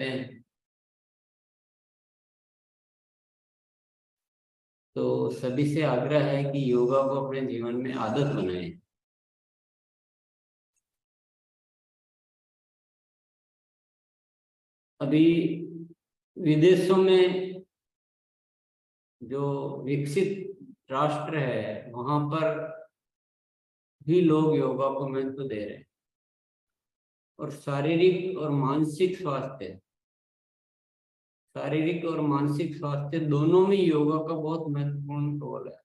हैं। तो सभी से आग्रह है कि योगा को अपने जीवन में आदत बनाएं। अभी विदेशों में जो विकसित राष्ट्र है वहां पर भी लोग योगा को महत्व दे रहे हैं और शारीरिक और मानसिक स्वास्थ्य दोनों में योगा का बहुत महत्वपूर्ण रोल है।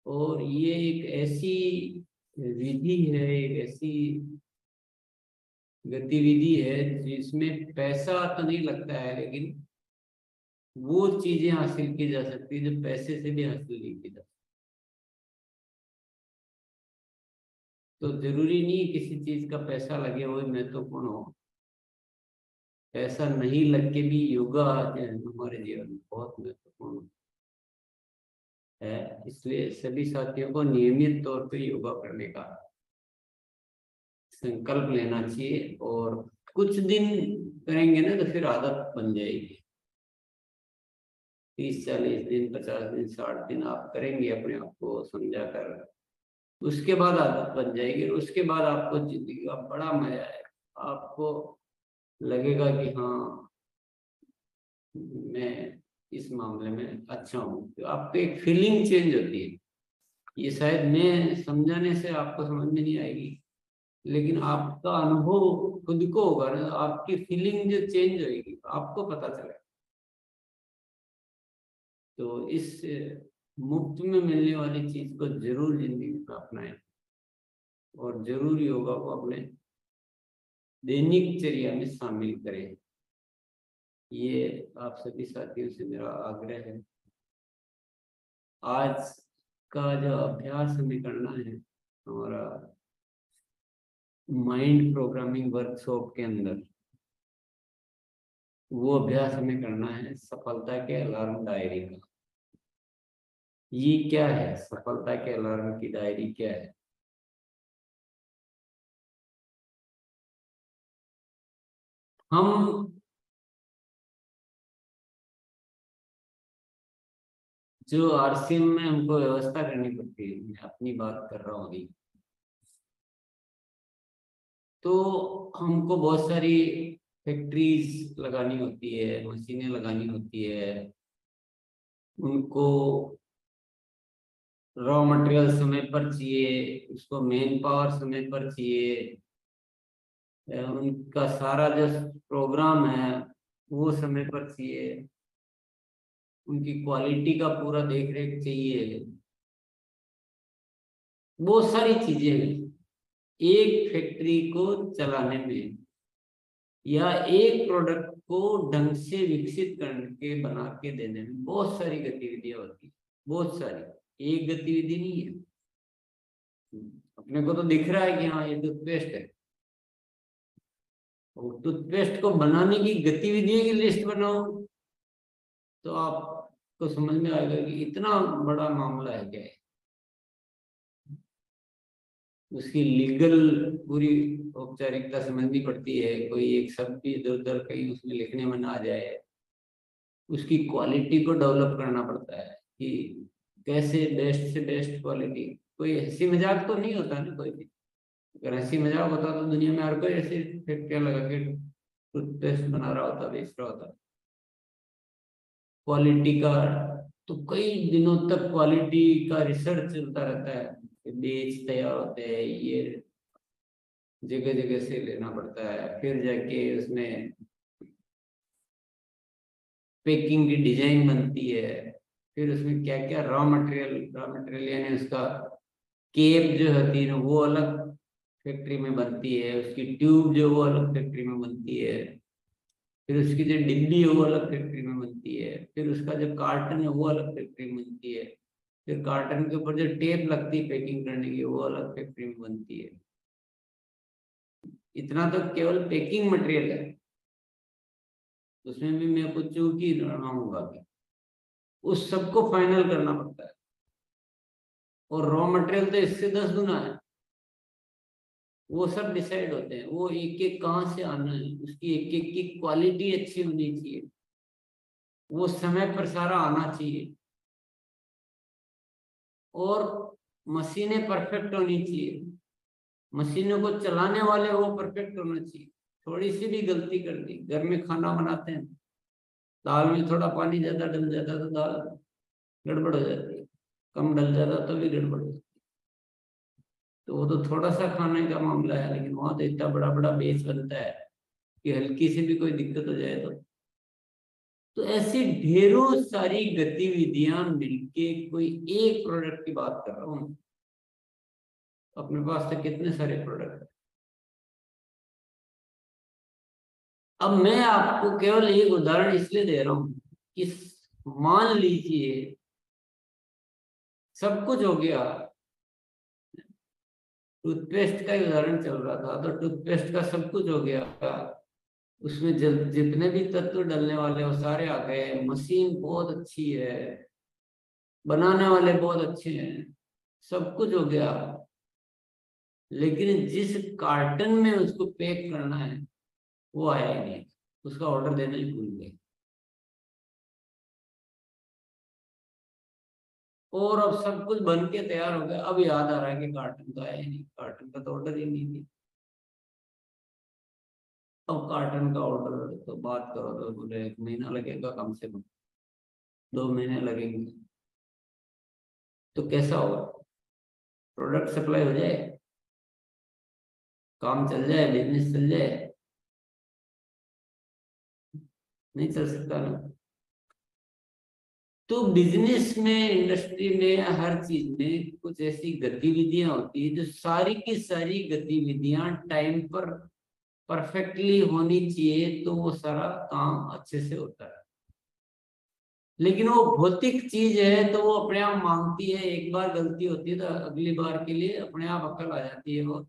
और ये एक ऐसी विधि है, एक ऐसी गतिविधि है जिसमें पैसा तो नहीं लगता है, लेकिन वो चीजें हासिल की जा सकती है जो पैसे से भी हासिल नहीं की जा सकती। तो जरूरी नहीं किसी चीज का पैसा लगे वो महत्वपूर्ण हो। पैसा नहीं लग के भी योगा जो है हमारे जीवन में बहुत महत्वपूर्ण है। इसलिए सभी साथियों को नियमित तौर पे योगा करने का संकल्प लेना चाहिए और कुछ दिन करेंगे ना तो फिर आदत बन जाएगी। 30-40 दिन, 50 दिन, 60 दिन आप करेंगे अपने आप को समझा कर, उसके बाद आदत बन जाएगी। उसके बाद आपको जिंदगी का बड़ा मजा आएगा। आपको लगेगा कि हाँ मैं इस मामले में अच्छा हूँ। तो आपको एक फीलिंग चेंज होती है। ये शायद मैं समझाने से आपको समझ में नहीं आएगी, लेकिन आपका अनुभव खुद को होगा ना। आपकी फीलिंग जो चेंज होगी आपको पता चलेगा। तो इस मुफ्त में मिलने वाली चीज को जरूर जिंदगी में अपनाएं और जरूर योगा को अपने दैनिक चर्या में शामिल करें। ये आप सभी साथियों से मेरा आग्रह है। आज का जो अभ्यास हमें करना है हमारा माइंड प्रोग्रामिंग वर्कशॉप के अंदर, वो अभ्यास हमें करना है सफलता के अलार्म डायरी का। ये क्या है? सफलता के अलार्म की डायरी क्या है? हम जो आरसीएम में हमको व्यवस्था करनी पड़ती है, मैं अपनी बात कर रहा हूँ अभी, तो हमको बहुत सारी फैक्ट्रीज लगानी होती है, मशीनें लगानी होती है। उनको रॉ मटेरियल समय पर चाहिए, उसको मेन पावर समय पर चाहिए, उनका सारा जो प्रोग्राम है वो समय पर चाहिए, उनकी क्वालिटी का पूरा देख रेख चाहिए। बहुत सारी चीजें हैं एक फैक्ट्री को चलाने में, या एक प्रोडक्ट को ढंग से विकसित करके बना के देने में बहुत सारी गतिविधियां होती है। बहुत सारी, एक गतिविधि नहीं है। अपने को तो दिख रहा है कि हाँ ये टूथपेस्ट है, और टूथपेस्ट को बनाने की गतिविधियों की लिस्ट बनाओ तो आपको समझ में आएगा कि इतना बड़ा मामला है क्या है। उसकी लीगल पूरी औपचारिकता समझनी पड़ती है। कोई एक शब्द भी इधर उधर कहीं उसमें लिखने में ना आ जाए। उसकी क्वालिटी को डेवलप करना पड़ता है कि कैसे बेस्ट से बेस्ट क्वालिटी। कोई हंसी मजाक तो नहीं होता ना कोई भी। अगर हंसी मजाक होता तो दुनिया में हर कोई ऐसे फैक्ट्रियां लगा के टूथपेस्ट बना रहा होता, बेच रहा होता। क्वालिटी का तो कई दिनों तक क्वालिटी का रिसर्च चलता रहता है कि बीज तैयार होते हैं, ये जगह जगह से लेना पड़ता है, फिर जाके उसमें पैकिंग की डिजाइन बनती है, फिर उसमें क्या क्या रॉ मटेरियल यानी उसका केप जो होती है ना वो अलग फैक्ट्री में बनती है, उसकी ट्यूब जो वो अलग फैक्ट्री में बनती है, फिर उसकी जो डिब्बी है वो अलग फैक्ट्री में बनती है, फिर उसका जो कार्टन है वो अलग फैक्ट्री में बनती है, फिर कार्टन के ऊपर जो टेप लगती है पैकिंग करने की वो अलग फैक्ट्री में बनती है। इतना तो केवल पैकिंग मटेरियल है, उसमें भी मैं कुछ चूक ही रहूंगा कि उस सबको फाइनल करना पड़ता है। और रॉ मटेरियल तो इससे 10 गुना है। वो सब डिसाइड होते हैं। वो एक एक कहाँ से आना है, उसकी एक एक की क्वालिटी अच्छी होनी चाहिए, वो समय पर सारा आना चाहिए, और मशीनें परफेक्ट होनी चाहिए, मशीनों को चलाने वाले वो परफेक्ट होना चाहिए। थोड़ी सी भी गलती कर दी, घर में खाना बनाते हैं, दाल में थोड़ा पानी ज्यादा डल जाता है तो दाल गड़बड़ हो जाती है, कम डल जाता तो भी गड़बड़ हो जाती है। तो वो तो थोड़ा सा खाने का मामला है, लेकिन वहां तो इतना बड़ा बड़ा बेस बनता है कि हल्की सी भी कोई दिक्कत हो जाए तो ऐसी ढेरों सारी गतिविधियां मिलके कोई एक प्रोडक्ट की बात कर रहा हूं। अपने पास तो कितने सारे प्रोडक्ट। अब मैं आपको केवल एक उदाहरण इसलिए दे रहा हूं कि मान लीजिए सब कुछ हो गया, टूथपेस्ट का ही उदाहरण चल रहा था, तो टूथपेस्ट का सब कुछ हो गया, उसमें जितने भी तत्व डलने वाले वो सारे आ गए, मशीन बहुत अच्छी है, बनाने वाले बहुत अच्छे हैं, सब कुछ हो गया, लेकिन जिस कार्टन में उसको पैक करना है वो आया ही नहीं, उसका ऑर्डर देना ही भूल गए। और अब सब कुछ बन के तैयार हो गया, अब याद आ रहा है कि कार्टन तो आया ही नहीं, कार्टन का तो ऑर्डर ही नहीं दिया। अब कार्टन का ऑर्डर तो बात करो तो बोले 1 महीना लगेगा, कम से कम 2 महीने लगेंगे। तो कैसा होगा? प्रोडक्ट सप्लाई हो जाए, काम चल जाए, बिजनेस चल जाए? नहीं चल सकता ना। तो बिजनेस में, इंडस्ट्री में, हर चीज में कुछ ऐसी गतिविधियां होती है जो सारी की सारी गतिविधियां टाइम पर परफेक्टली होनी चाहिए, तो वो सारा काम अच्छे से होता है। लेकिन वो भौतिक चीज है तो वो अपने आप मांगती है, एक बार गलती होती है तो अगली बार के लिए अपने आप अकल आ जाती है। वो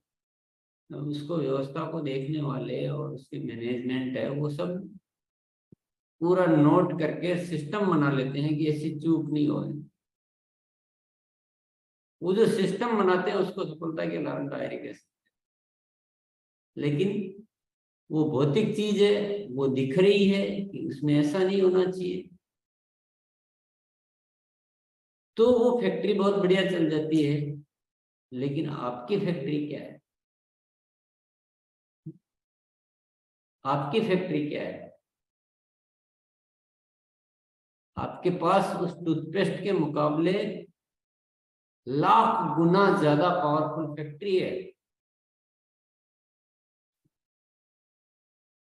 उसको, व्यवस्था को देखने वाले और उसकी मैनेजमेंट है, वो सब पूरा नोट करके सिस्टम बना लेते हैं कि ऐसी चूक नहीं हो। वो जो सिस्टम बनाते हैं उसको सफलता के अलार्म डायरी कहते हैं। लेकिन वो भौतिक चीज है, वो दिख रही है कि उसमें ऐसा नहीं होना चाहिए, तो वो फैक्ट्री बहुत बढ़िया चल जाती है। लेकिन आपकी फैक्ट्री क्या है? आपकी फैक्ट्री क्या है? आपके पास उस टूथपेस्ट के मुकाबले लाख गुना ज्यादा पावरफुल फैक्ट्री है।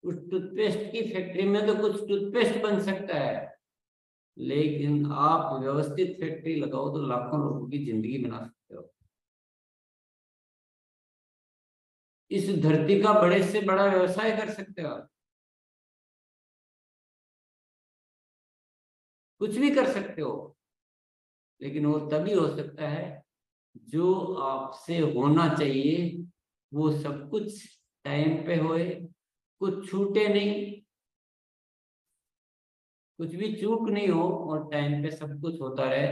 उस टूथपेस्ट की फैक्ट्री में तो कुछ टूथपेस्ट बन सकता है, लेकिन आप व्यवस्थित फैक्ट्री लगाओ तो लाखों लोगों की जिंदगी बना सकते हो। इस धरती का बड़े से बड़ा व्यवसाय कर सकते हो आप, कुछ भी कर सकते हो। लेकिन वो तभी हो सकता है जो आपसे होना चाहिए वो सब कुछ टाइम पे होए, कुछ छूटे नहीं, कुछ भी चूक नहीं हो, और टाइम पे सब कुछ होता रहे,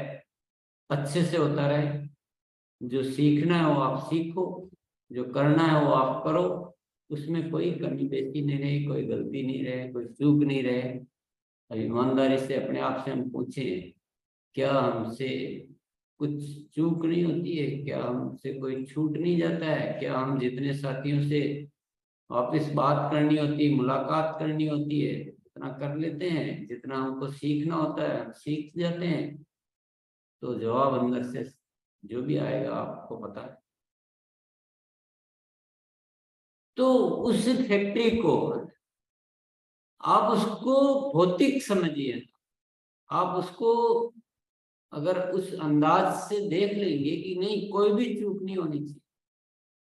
अच्छे से होता रहे। जो सीखना है वो आप सीखो, जो करना है वो आप करो, उसमें कोई कमी बेशी नहीं रहे, कोई गलती नहीं रहे, कोई चूक नहीं रहे। अब ईमानदारी से अपने आप से हम पूछें, क्या हमसे कुछ चूक नहीं होती है? क्या हमसे कोई छूट नहीं जाता है? क्या हम जितने साथियों से वापस बात करनी होती है, मुलाकात करनी होती है, उतना कर लेते हैं? जितना हमको सीखना होता है हम सीख जाते हैं? तो जवाब अंदर से जो भी आएगा आपको पता है। तो उस फैक्ट्री को आप उसको भौतिक समझिए, आप उसको अगर उस अंदाज से देख लेंगे कि नहीं कोई भी चूक नहीं होनी चाहिए,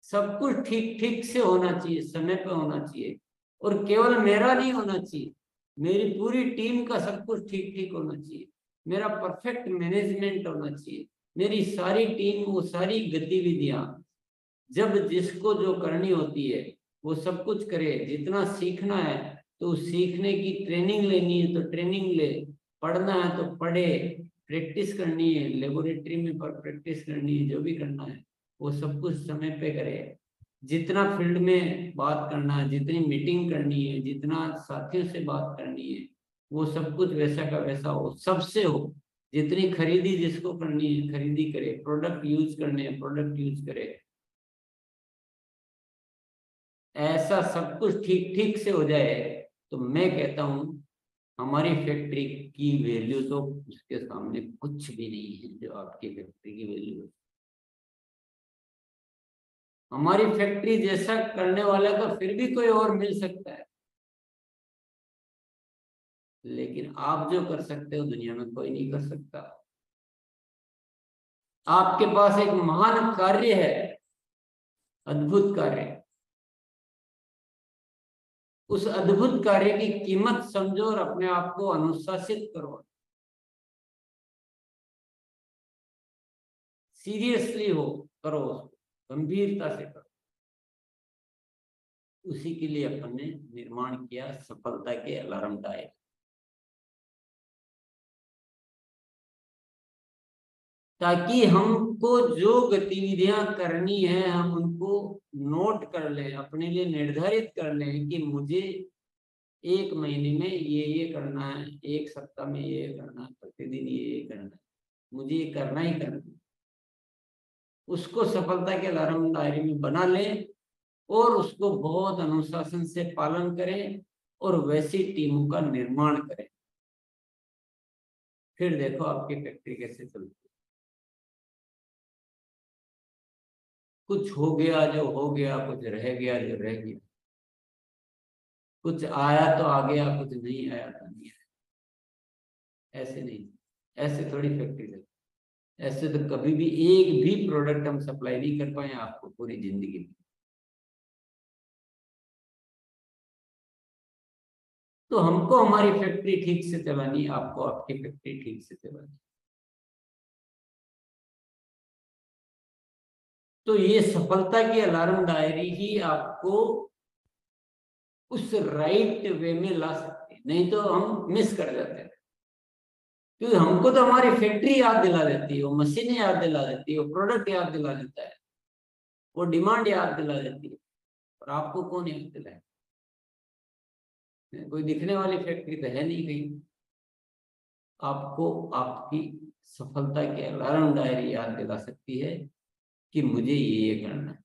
सब कुछ ठीक ठीक से होना चाहिए, समय पे होना चाहिए, और केवल मेरा नहीं होना चाहिए, मेरी पूरी टीम का सब कुछ ठीक ठीक होना चाहिए, मेरा परफेक्ट मैनेजमेंट होना चाहिए, मेरी सारी टीम, वो सारी गतिविधियां जब जिसको जो करनी होती है वो सब कुछ करे। जितना सीखना है तो सीखने की ट्रेनिंग लेनी है तो ट्रेनिंग ले, पढ़ना है तो पढ़े, प्रैक्टिस करनी है लेबोरेटरी में, पर प्रैक्टिस करनी है, जो भी करना है वो सब कुछ समय पे करे। जितना फील्ड में बात करना है, जितनी मीटिंग करनी है, जितना साथियों से बात करनी है, वो सब कुछ वैसा का वैसा हो, सबसे हो। जितनी खरीदी जिसको करनी है खरीदी करे, प्रोडक्ट यूज करने हैं प्रोडक्ट यूज करे। ऐसा सब कुछ ठीक ठीक से हो जाए तो मैं कहता हूं हमारी फैक्ट्री की वैल्यू तो उसके सामने कुछ भी नहीं है जो आपकी फैक्ट्री की वैल्यू है। हमारी फैक्ट्री जैसा करने वाला तो फिर भी कोई और मिल सकता है, लेकिन आप जो कर सकते हो दुनिया में कोई नहीं कर सकता। आपके पास एक महान कार्य है, अद्भुत कार्य। उस अद्भुत कार्य की कीमत समझो और अपने आप को अनुशासित करो, सीरियसली हो, करो उसको गंभीरता से करो। उसी के लिए अपन ने निर्माण किया सफलता के अलार्म डायल। ताकि हमको जो गतिविधियां करनी है हम उनको नोट कर लें, अपने लिए निर्धारित कर लें कि मुझे एक महीने में ये करना है, एक सप्ताह में ये करना है, प्रतिदिन ये करना है, मुझे ये करना ही करना है। उसको सफलता के अलार्म डायरी में बना लें और उसको बहुत अनुशासन से पालन करें और वैसी टीमों का निर्माण करें। फिर देखो आपकी फैक्ट्री कैसे चलती है। कुछ हो गया जो हो गया, कुछ रह गया जो रह गया, कुछ आया तो आ गया, कुछ नहीं आया तो नहीं आया। ऐसे नहीं, ऐसे थोड़ी फैक्ट्री चलती। ऐसे तो कभी भी एक भी प्रोडक्ट हम सप्लाई नहीं कर पाए आपको पूरी जिंदगी में। तो हमको हमारी फैक्ट्री ठीक से चलानी, आपको आपकी फैक्ट्री ठीक से चलानी। तो ये सफलता की अलार्म डायरी ही आपको उस राइट वे में ला सकती है, नहीं तो हम मिस कर जाते हैं। क्योंकि हमको तो हमारी फैक्ट्री याद दिला देती है, वो मशीनें याद दिला देती है, वो प्रोडक्ट याद दिला देता है, वो डिमांड याद दिला देती है। और आपको कौन याद दिलाए? कोई दिखने वाली फैक्ट्री तो है नहीं कहीं। आपको आपकी सफलता की अलार्म डायरी याद दिला सकती है कि मुझे ये करना है।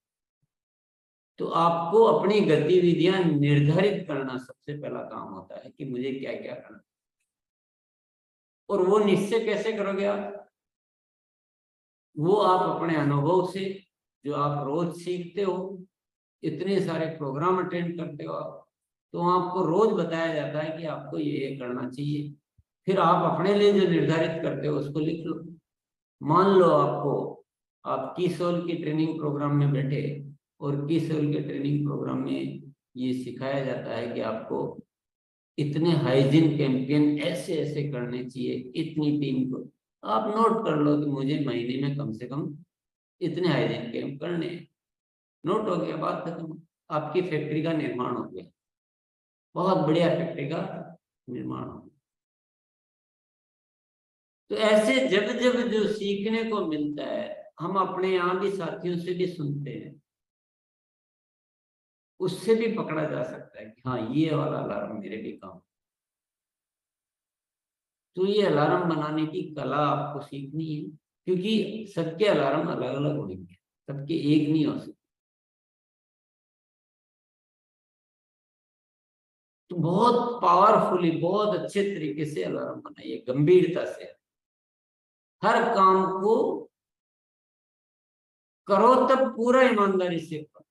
तो आपको अपनी गतिविधियां निर्धारित करना सबसे पहला काम होता है कि मुझे क्या क्या करना है। और वो निश्चय कैसे करोगे आप? वो आप अपने अनुभव से, जो आप रोज सीखते हो, इतने सारे प्रोग्राम अटेंड करते हो आप, तो आपको रोज बताया जाता है कि आपको ये करना चाहिए। फिर आप अपने लिए जो निर्धारित करते हो उसको लिख लो। मान लो आपको, आप कीसोल की ट्रेनिंग प्रोग्राम में बैठे और कीसोल के ट्रेनिंग प्रोग्राम में ये सिखाया जाता है कि आपको इतने हाइजीन कैंपेन ऐसे ऐसे करने चाहिए इतनी टीम को। आप नोट कर लो कि मुझे महीने में कम से कम इतने हाइजीन कैंप करने हैं। नोट हो गया, बात खत्म। आपकी फैक्ट्री का निर्माण हो गया, बहुत बढ़िया फैक्ट्री का निर्माण हो गया। तो ऐसे जब जब जो सीखने को मिलता है हम अपने यहाँ भी साथियों से भी सुनते हैं, उससे भी पकड़ा जा सकता है कि हाँ ये वाला अलार्म मेरे भी काम। तो ये अलार्म बनाने की कला आपको सीखनी है, क्योंकि सबके अलार्म अलग अलग होंगे, सबके एक नहीं हो सकते। तो बहुत पावरफुली, बहुत अच्छे तरीके से अलार्म बनाइए, गंभीरता से हर काम को करो, तब पूरा ईमानदारी से करो।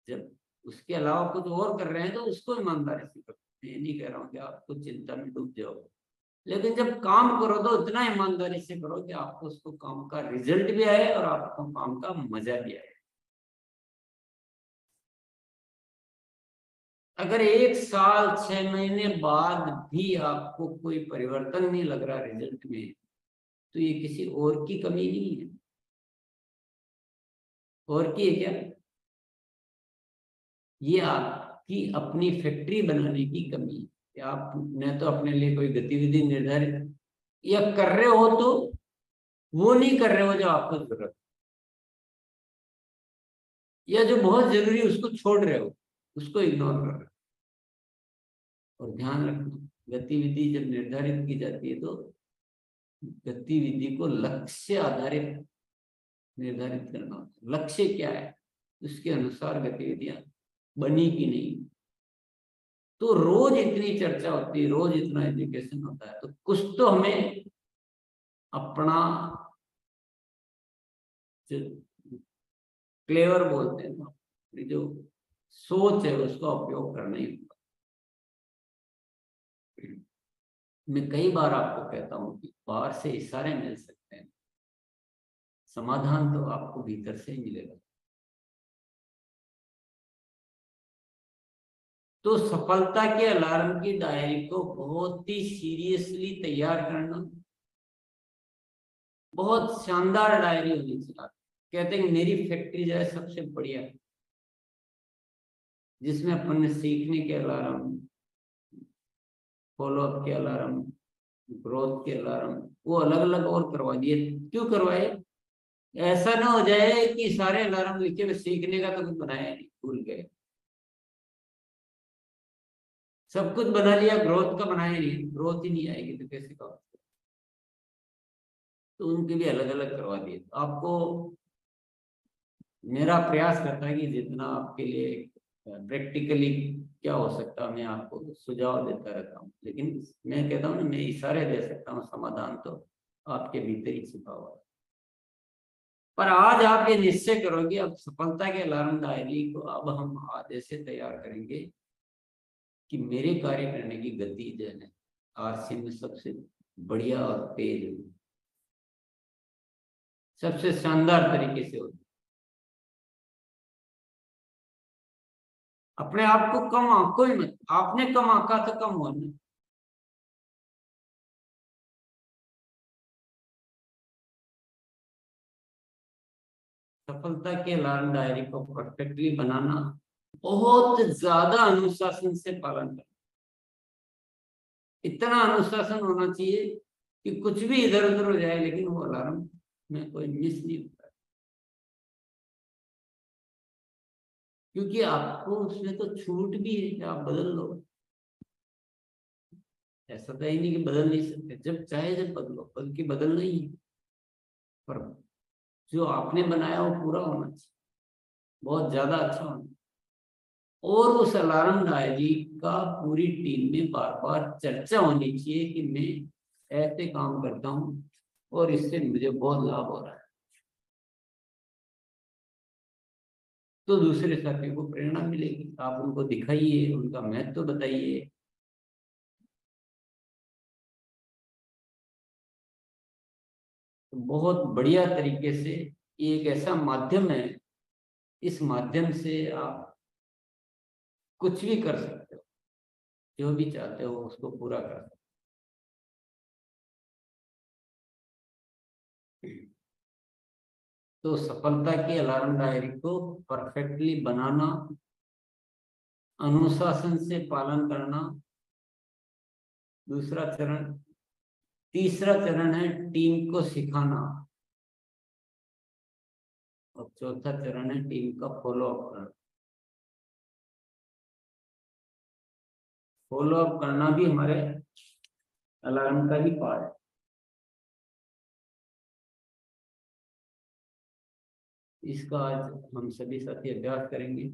जब उसके अलावा कुछ और कर रहे हैं तो उसको ईमानदारी से करो। मैं नहीं कह रहा हूँ कि आप कुछ चिंता में डूब जाओ, लेकिन जब काम करो तो इतना ईमानदारी से करो कि आपको उसको काम का रिजल्ट भी आए और आपको काम का मजा भी आए। अगर 1 साल 6 महीने बाद भी आपको कोई परिवर्तन नहीं लग रहा रिजल्ट में, तो ये किसी और की कमी नहीं है। और की है क्या? ये आपकी अपनी फैक्ट्री बनाने की कमी है कि आपने तो अपने लिए कोई गतिविधि निर्धारित या कर रहे हो तो वो नहीं कर रहे हो जो आपको जरूरत है। या जो बहुत जरूरी है उसको छोड़ रहे हो, उसको इग्नोर कर रहे हो। और ध्यान रखना, गतिविधि जब निर्धारित की जाती है तो गतिविधि को लक्ष्य आधारित निर्धारित करना होता है। लक्ष्य क्या है, उसके अनुसार गतिविधियां बनी कि नहीं। तो रोज इतनी चर्चा होती है, रोज इतना एजुकेशन होता है, तो कुछ तो हमें अपना जो क्लेवर बोलते हैं ना, जो सोच है उसका उपयोग करना ही होगा। मैं कई बार आपको कहता हूं कि बाहर से इशारे मिल सकते हैं, समाधान तो आपको भीतर से ही मिलेगा। तो सफलता के अलार्म की डायरी को बहुत ही सीरियसली तैयार करना, बहुत शानदार डायरी होनी चाहिए। कहते हैं मेरी फैक्ट्री जो है सबसे बढ़िया, जिसमें अपन ने सीखने के अलार्म, फॉलोअप के अलार्म, ग्रोथ के अलार्म, वो अलग अलग और करवा दिए। क्यों करवाए? ऐसा ना हो जाए कि सारे अलार्म लिखे हुए सीखने का तो कुछ बनाया नहीं, भूल गए। सब कुछ बना लिया, ग्रोथ का बनाया नहीं, ग्रोथ ही नहीं आएगी तो कैसे का? तो उनके भी अलग अलग करवा दिए। तो आपको मेरा प्रयास करता है कि जितना आपके लिए प्रैक्टिकली क्या हो सकता है मैं आपको सुझाव देता रहता हूँ, लेकिन मैं कहता हूँ ना, मैं इशारे दे सकता हूँ, समाधान तो आपके भीतर ही छिपा हुआ है। पर आज आप ये निश्चय करो कि अब सफलता के अलार्म डायरी को अब हम आज ऐसे तैयार करेंगे कि मेरे कार्य करने की गति जो है आज से में सबसे बढ़िया और तेज होगी, सबसे शानदार तरीके से होगी। अपने आप को कम आंको ही मत, आपने कम आंका तो कम हुआ ना। सफलता के अलार्म डायरी को परफेक्टली बनाना, बहुत ज्यादा अनुशासन से पालन करना। इतना अनुशासन होना चाहिए कि कुछ भी इधर उधर हो जाए लेकिन वो अलार्म में कोई मिस नहीं होता, क्योंकि आपको उसमें तो छूट भी है कि आप बदल लो। ऐसा तो ही नहीं कि बदल नहीं सकते, जब चाहे जब बदलो, बल्कि बदलना ही है। पर जो आपने बनाया वो पूरा होना चाहिए, बहुत ज्यादा अच्छा होना। और उस अलार्म डायरी का पूरी टीम में बार बार चर्चा होनी चाहिए कि मैं ऐसे काम करता हूँ और इससे मुझे बहुत लाभ हो रहा है। तो दूसरे साथियों को प्रेरणा मिलेगी, आप उनको दिखाइए, उनका महत्व बताइए। तो बहुत बढ़िया तरीके से ये एक ऐसा माध्यम है, इस माध्यम से आप कुछ भी कर सकते हो, जो भी चाहते हो उसको पूरा कर सकते हो। तो सफलता की अलार्म डायरी को परफेक्टली बनाना, अनुशासन से पालन करना, दूसरा चरण। तीसरा चरण है टीम को सिखाना, और चौथा चरण है टीम का फॉलो अप करना। फॉलो अप करना भी हमारे अलार्म का ही पार्ट है। इसका आज हम सभी साथी अभ्यास करेंगे।